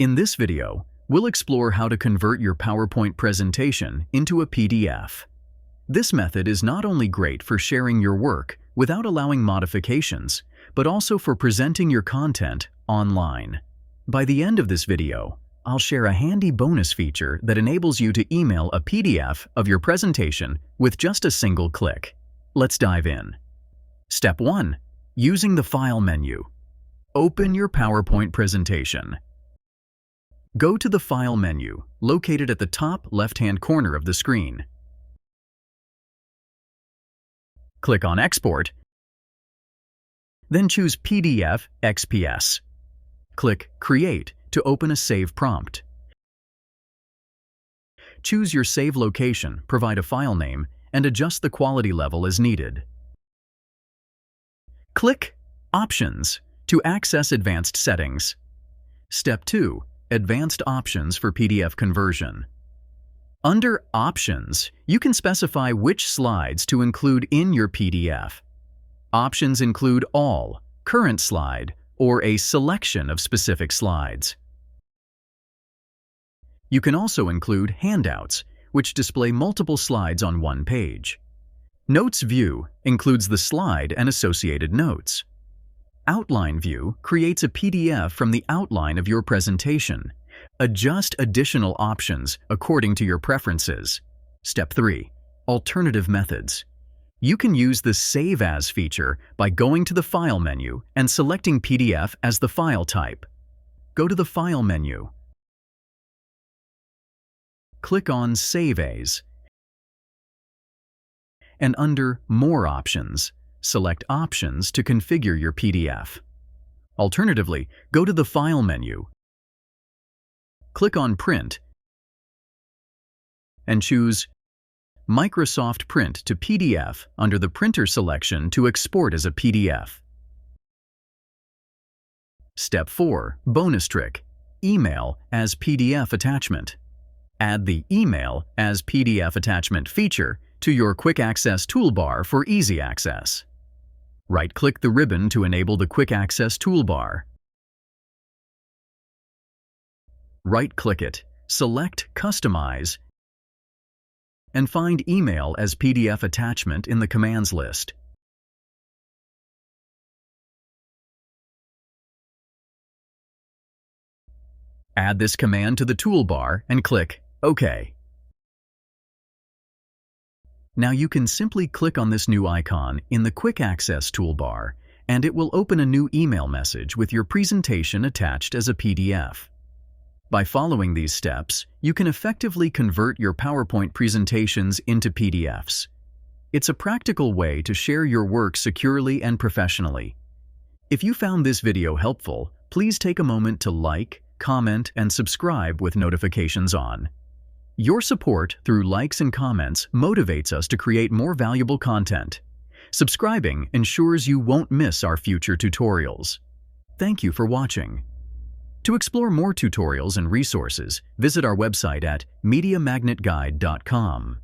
In this video, we'll explore how to convert your PowerPoint presentation into a PDF. This method is not only great for sharing your work without allowing modifications, but also for presenting your content online. By the end of this video, I'll share a handy bonus feature that enables you to email a PDF of your presentation with just a single click. Let's dive in. Step 1. Using the File menu. Open your PowerPoint presentation. Go to the File menu, located at the top left-hand corner of the screen. Click on Export, then choose PDF XPS. Click Create to open a save prompt. Choose your save location, provide a file name, and adjust the quality level as needed. Click Options to access advanced settings. Step 2. Advanced options for PDF conversion. Under Options, you can specify which slides to include in your PDF. Options include all, current slide, or a selection of specific slides. You can also include handouts, which display multiple slides on one page. Notes View includes the slide and associated notes. Outline View creates a PDF from the outline of your presentation. Adjust additional options according to your preferences. Step 3. Alternative methods. You can use the Save As feature by going to the File menu and selecting PDF as the file type. Go to the File menu. Click on Save As. And under More Options, select Options to configure your PDF. Alternatively, go to the File menu, click on Print, and choose Microsoft Print to PDF under the Printer selection to export as a PDF. Step 4. Bonus trick. Email as PDF attachment. Add the Email as PDF attachment feature to your Quick Access toolbar for easy access. Right-click the ribbon to enable the Quick Access toolbar. Right-click it, select Customize, and find Email as PDF attachment in the commands list. Add this command to the toolbar and click OK. Now you can simply click on this new icon in the Quick Access toolbar, and it will open a new email message with your presentation attached as a PDF. By following these steps, you can effectively convert your PowerPoint presentations into PDFs. It's a practical way to share your work securely and professionally. If you found this video helpful, please take a moment to like, comment, and subscribe with notifications on. Your support through likes and comments motivates us to create more valuable content. Subscribing ensures you won't miss our future tutorials. Thank you for watching. To explore more tutorials and resources, visit our website at MediaMagnetGuide.com.